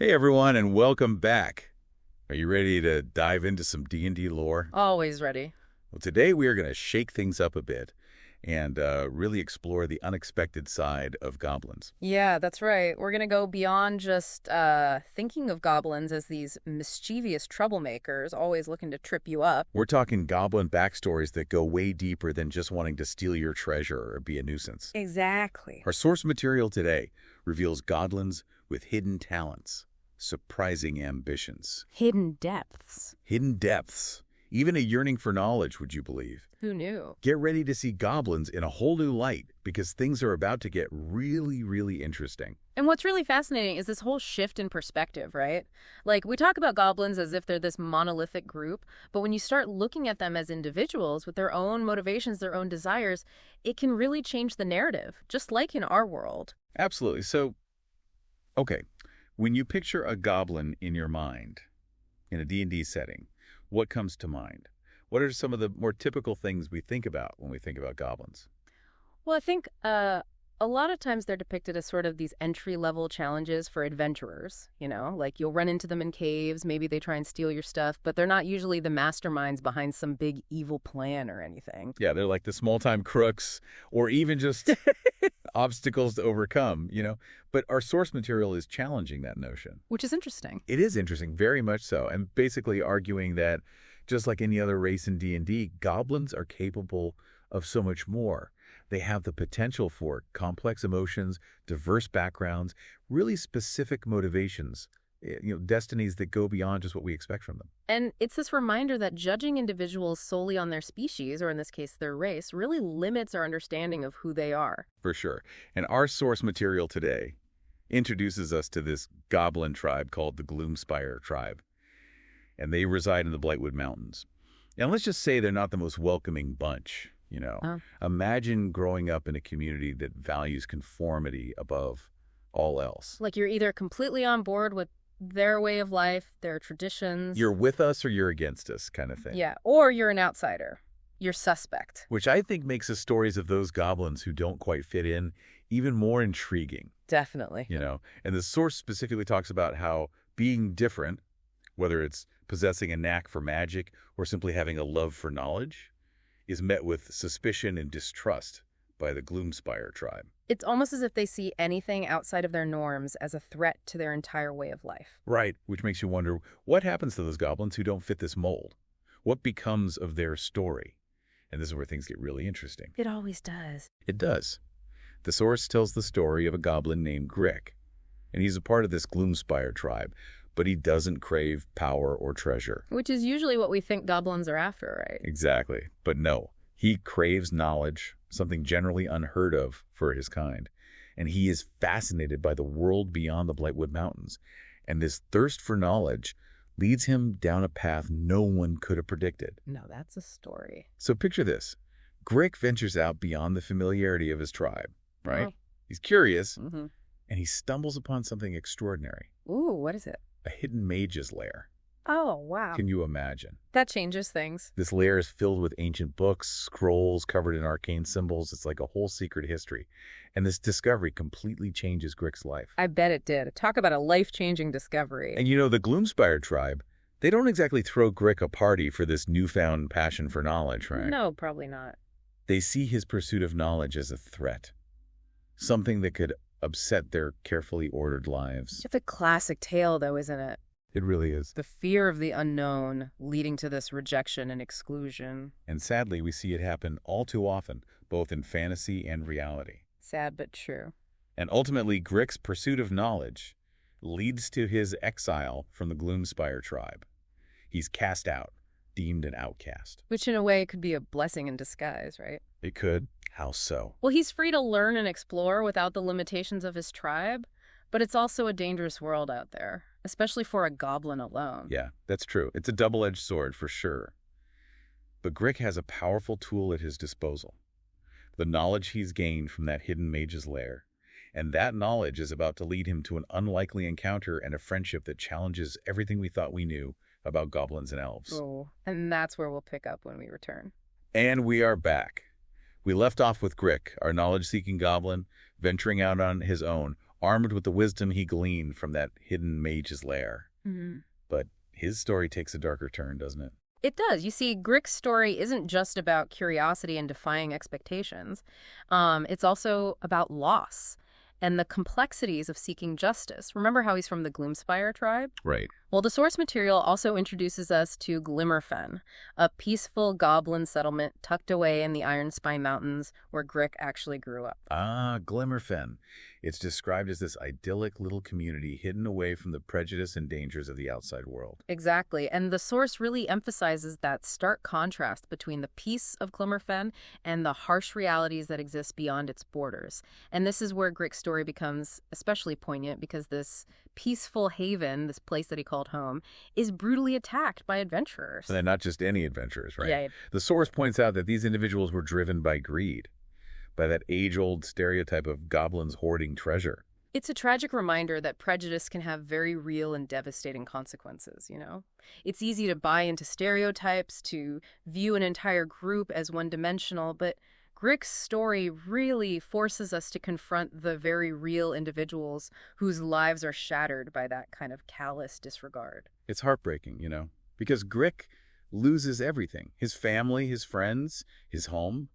Hey everyone, and welcome back. Are you ready to dive into some D&D lore? Always ready. Well, today we are going to shake things up a bit and really explore the unexpected side of goblins. Yeah, that's right. We're gonna go beyond just thinking of goblins as these mischievous troublemakers, always looking to trip you up. We're talking goblin backstories that go way deeper than just wanting to steal your treasure or be a nuisance. Exactly. Our source material today reveals goblins with hidden talents, surprising ambitions, Hidden depths. hidden depths, even a yearning for knowledge, would you believe? Who knew? Get ready to see goblins in a whole new light because things are about to get really, really interesting. And what's really fascinating is this whole shift in perspective, right? Like, we talk about goblins as if they're this monolithic group, but when you start looking at them as individuals with their own motivations, their own desires, it can really change the narrative, just like in our world. Absolutely. So, okay, when you picture a goblin in your mind in a D&D setting, what comes to mind? What are some of the more typical things we think about when we think about goblins? Well, I think a lot of times they're depicted as sort of these entry-level challenges for adventurers, like you'll run into them in caves, maybe they try and steal your stuff, but they're not usually the masterminds behind some big evil plan or anything. Yeah, they're like the small-time crooks or even just obstacles to overcome. But our source material is challenging that notion. Which is interesting. It is interesting, very much so, and basically arguing that just like any other race in D&D, goblins are capable of so much more. They have the potential for complex emotions, diverse backgrounds, really specific motivations, destinies that go beyond just what we expect from them. And it's this reminder that judging individuals solely on their species, or in this case their race, really limits our understanding of who they are. For sure. And our source material today introduces us to this goblin tribe called the Gloomspire tribe. And they reside in the Blightwood Mountains. And let's just say they're not the most welcoming bunch. Oh. Imagine growing up in a community that values conformity above all else. Like you're either completely on board with their way of life, their traditions. You're with us or you're against us kind of thing. Yeah, or you're an outsider. You're suspect. Which I think makes the stories of those goblins who don't quite fit in even more intriguing. Definitely. And the source specifically talks about how being different, whether it's possessing a knack for magic or simply having a love for knowledge, is met with suspicion and distrust by the Gloomspire tribe. It's almost as if they see anything outside of their norms as a threat to their entire way of life. Right, which makes you wonder, what happens to those goblins who don't fit this mold? What becomes of their story? And this is where things get really interesting. It always does. It does. The source tells the story of a goblin named Grick, and he's a part of this Gloomspire tribe, but he doesn't crave power or treasure. Which is usually what we think goblins are after, right? Exactly. But no, he craves knowledge, something generally unheard of for his kind. And he is fascinated by the world beyond the Blightwood Mountains. And this thirst for knowledge leads him down a path no one could have predicted. No, that's a story. So picture this. Grick ventures out beyond the familiarity of his tribe, right? Oh. He's curious, Mm-hmm. and he stumbles upon something extraordinary. Ooh, what is it? A hidden mage's lair. Oh, wow. Can you imagine? That changes things. This lair is filled with ancient books, scrolls covered in arcane symbols. It's like a whole secret history. And this discovery completely changes Grick's life. I bet it did. Talk about a life-changing discovery. And the Gloomspire tribe, they don't exactly throw Grick a party for this newfound passion for knowledge, right? No, probably not. They see his pursuit of knowledge as a threat. Something that could upset their carefully ordered lives. It's a classic tale, though, isn't it? It really is. The fear of the unknown leading to this rejection and exclusion. And sadly, we see it happen all too often, both in fantasy and reality. Sad but true. And ultimately, Grick's pursuit of knowledge leads to his exile from the Gloomspire tribe. He's cast out, deemed an outcast. Which in a way could be a blessing in disguise, right? It could. How so? Well, he's free to learn and explore without the limitations of his tribe, but it's also a dangerous world out there, especially for a goblin alone. Yeah, that's true. It's a double-edged sword for sure. But Grick has a powerful tool at his disposal. The knowledge he's gained from that hidden mage's lair. And that knowledge is about to lead him to an unlikely encounter and a friendship that challenges everything we thought we knew about goblins and elves. Oh, and that's where we'll pick up when we return. And we are back. We left off with Grick, our knowledge-seeking goblin, venturing out on his own, armed with the wisdom he gleaned from that hidden mage's lair. Mm-hmm. But his story takes a darker turn, doesn't it? It does. You see, Grick's story isn't just about curiosity and defying expectations. It's also about loss and the complexities of seeking justice. Remember how he's from the Gloomspire tribe? Right. Well, the source material also introduces us to Glimmerfen, a peaceful goblin settlement tucked away in the Ironspine Mountains where Grick actually grew up. Ah, Glimmerfen. It's described as this idyllic little community hidden away from the prejudice and dangers of the outside world. Exactly, and the source really emphasizes that stark contrast between the peace of Glimmerfen and the harsh realities that exist beyond its borders. And this is where Grick's story becomes especially poignant because this peaceful haven, this place that he called home, is brutally attacked by adventurers. And not just any adventurers, right? Yeah. The source points out that these individuals were driven by greed, by that age-old stereotype of goblins hoarding treasure. It's a tragic reminder that prejudice can have very real and devastating consequences, you know? It's easy to buy into stereotypes, to view an entire group as one-dimensional, but Grick's story really forces us to confront the very real individuals whose lives are shattered by that kind of callous disregard. It's heartbreaking, because Grick loses everything. His family, his friends, his home,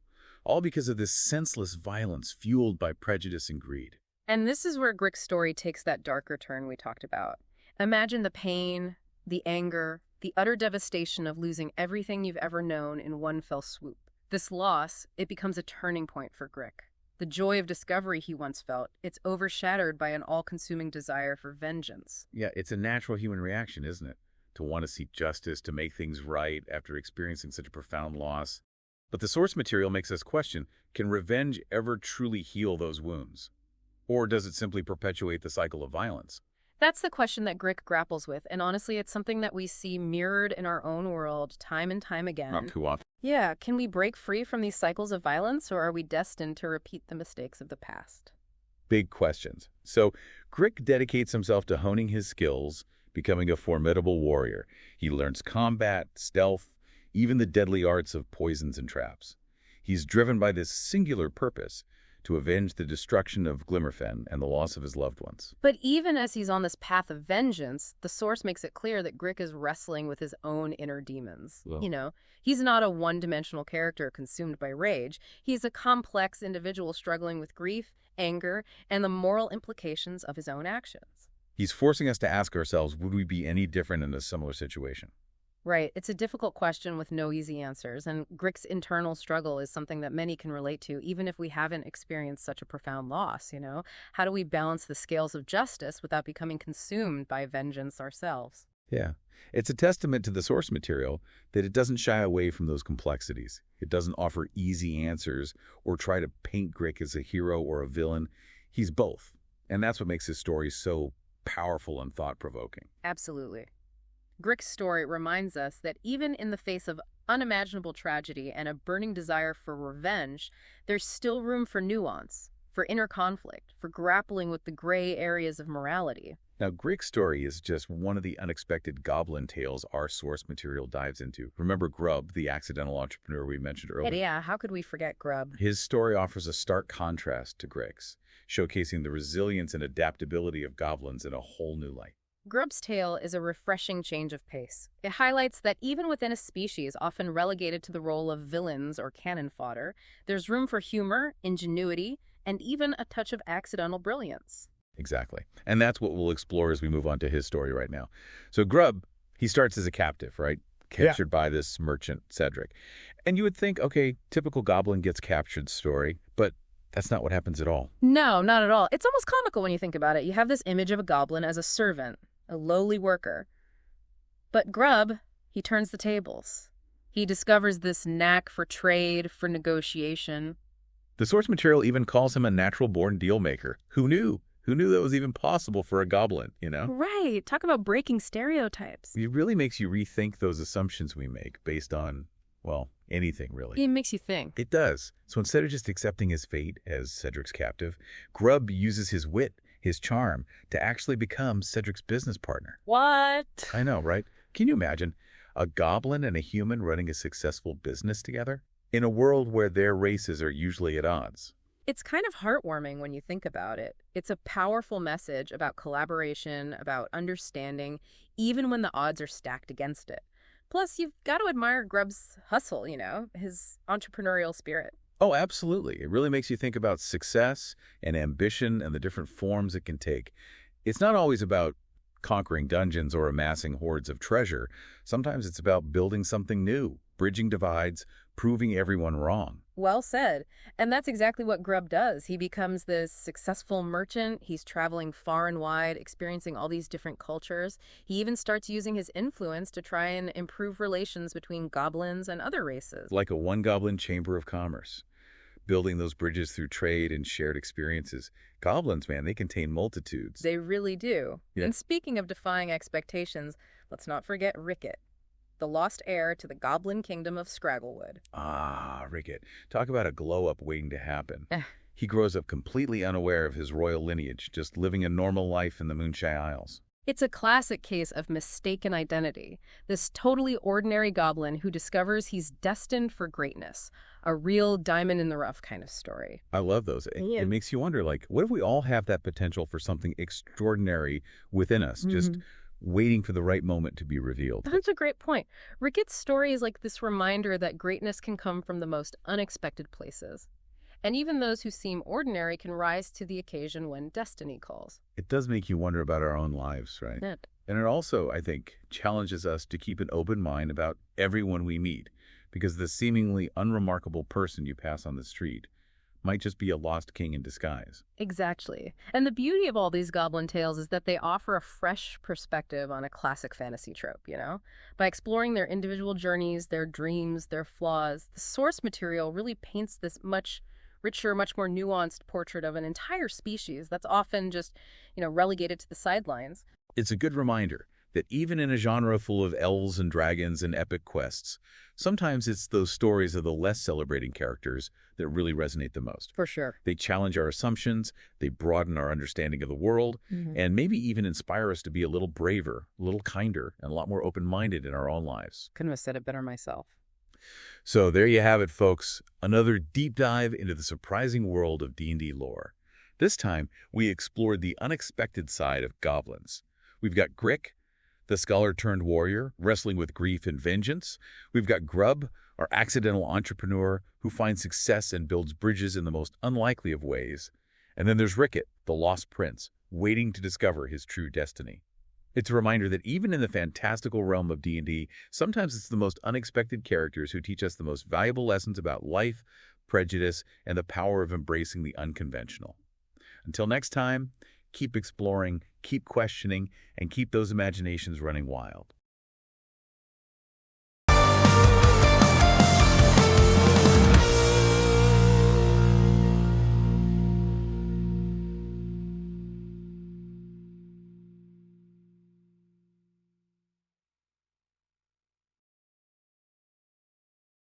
all because of this senseless violence fueled by prejudice and greed. And this is where Grick's story takes that darker turn we talked about. Imagine the pain, the anger, the utter devastation of losing everything you've ever known in one fell swoop. This loss, it becomes a turning point for Grick. The joy of discovery he once felt, it's overshadowed by an all-consuming desire for vengeance. Yeah, it's a natural human reaction, isn't it? To want to seek justice, to make things right after experiencing such a profound loss. But the source material makes us question, can revenge ever truly heal those wounds? Or does it simply perpetuate the cycle of violence? That's the question that Grick grapples with, and honestly, it's something that we see mirrored in our own world time and time again. Not too often. Yeah, can we break free from these cycles of violence, or are we destined to repeat the mistakes of the past? Big questions. So, Grick dedicates himself to honing his skills, becoming a formidable warrior. He learns combat, stealth, even the deadly arts of poisons and traps. He's driven by this singular purpose, to avenge the destruction of Glimmerfen and the loss of his loved ones. But even as he's on this path of vengeance, the source makes it clear that Grick is wrestling with his own inner demons. Well. He's not a one-dimensional character consumed by rage. He's a complex individual struggling with grief, anger, and the moral implications of his own actions. He's forcing us to ask ourselves, would we be any different in a similar situation? Right. It's a difficult question with no easy answers, and Grick's internal struggle is something that many can relate to, even if we haven't experienced such a profound loss, How do we balance the scales of justice without becoming consumed by vengeance ourselves? Yeah. It's a testament to the source material that it doesn't shy away from those complexities. It doesn't offer easy answers or try to paint Grick as a hero or a villain. He's both. And that's what makes his story so powerful and thought-provoking. Absolutely. Grick's story reminds us that even in the face of unimaginable tragedy and a burning desire for revenge, there's still room for nuance, for inner conflict, for grappling with the gray areas of morality. Now, Grick's story is just one of the unexpected goblin tales our source material dives into. Remember Grubb, the accidental entrepreneur we mentioned earlier? Yeah, how could we forget Grubb? His story offers a stark contrast to Grick's, showcasing the resilience and adaptability of goblins in a whole new light. Grubb's tale is a refreshing change of pace. It highlights that even within a species often relegated to the role of villains or cannon fodder, there's room for humor, ingenuity, and even a touch of accidental brilliance. Exactly. And that's what we'll explore as we move on to his story right now. So Grubb, he starts as a captive, right? Captured by this merchant, Cedric. And you would think, okay, typical goblin gets captured story, but that's not what happens at all. No, not at all. It's almost comical when you think about it. You have this image of a goblin as a servant, a lowly worker. But Grubb, he turns the tables. He discovers this knack for trade, for negotiation. The source material even calls him a natural-born deal-maker. Who knew? Who knew that was even possible for a goblin, Right. Talk about breaking stereotypes. It really makes you rethink those assumptions we make based on, anything really. It makes you think. It does. So instead of just accepting his fate as Cedric's captive, Grubb uses his wit, his charm, to actually become Cedric's business partner. What? I know, right? Can you imagine a goblin and a human running a successful business together? In a world where their races are usually at odds. It's kind of heartwarming when you think about it. It's a powerful message about collaboration, about understanding, even when the odds are stacked against it. Plus, you've got to admire Grubb's hustle, his entrepreneurial spirit. Oh, absolutely. It really makes you think about success and ambition and the different forms it can take. It's not always about conquering dungeons or amassing hordes of treasure. Sometimes it's about building something new, bridging divides, proving everyone wrong. Well said. And that's exactly what Grubb does. He becomes this successful merchant. He's traveling far and wide, experiencing all these different cultures. He even starts using his influence to try and improve relations between goblins and other races. Like a one-goblin chamber of commerce, building those bridges through trade and shared experiences. Goblins, man, they contain multitudes. They really do. Yeah. And speaking of defying expectations, let's not forget Ricket, the lost heir to the Goblin Kingdom of Scragglewood. Ah, Ricket. Talk about a glow-up waiting to happen. Eh. He grows up completely unaware of his royal lineage, just living a normal life in the Moonshine Isles. It's a classic case of mistaken identity. This totally ordinary goblin who discovers he's destined for greatness. A real diamond in the rough kind of story. I love those. Yeah. It makes you wonder, what if we all have that potential for something extraordinary within us, just waiting for the right moment to be revealed? That's a great point. Ricketts' story is like this reminder that greatness can come from the most unexpected places. And even those who seem ordinary can rise to the occasion when destiny calls. It does make you wonder about our own lives, right? Yeah. And it also, I think, challenges us to keep an open mind about everyone we meet, because the seemingly unremarkable person you pass on the street might just be a lost king in disguise. Exactly. And the beauty of all these goblin tales is that they offer a fresh perspective on a classic fantasy trope, By exploring their individual journeys, their dreams, their flaws, the source material really paints this much richer, much more nuanced portrait of an entire species that's often just, relegated to the sidelines. It's a good reminder that even in a genre full of elves and dragons and epic quests, sometimes it's those stories of the less celebrating characters that really resonate the most. For sure. They challenge our assumptions, they broaden our understanding of the world, and maybe even inspire us to be a little braver, a little kinder, and a lot more open-minded in our own lives. Couldn't have said it better myself. So there you have it, folks. Another deep dive into the surprising world of D&D lore. This time, we explored the unexpected side of goblins. We've got Grick, the scholar-turned-warrior, wrestling with grief and vengeance. We've got Grubb, our accidental entrepreneur who finds success and builds bridges in the most unlikely of ways. And then there's Ricket, the lost prince, waiting to discover his true destiny. It's a reminder that even in the fantastical realm of D&D, sometimes it's the most unexpected characters who teach us the most valuable lessons about life, prejudice, and the power of embracing the unconventional. Until next time, keep exploring, keep questioning, and keep those imaginations running wild.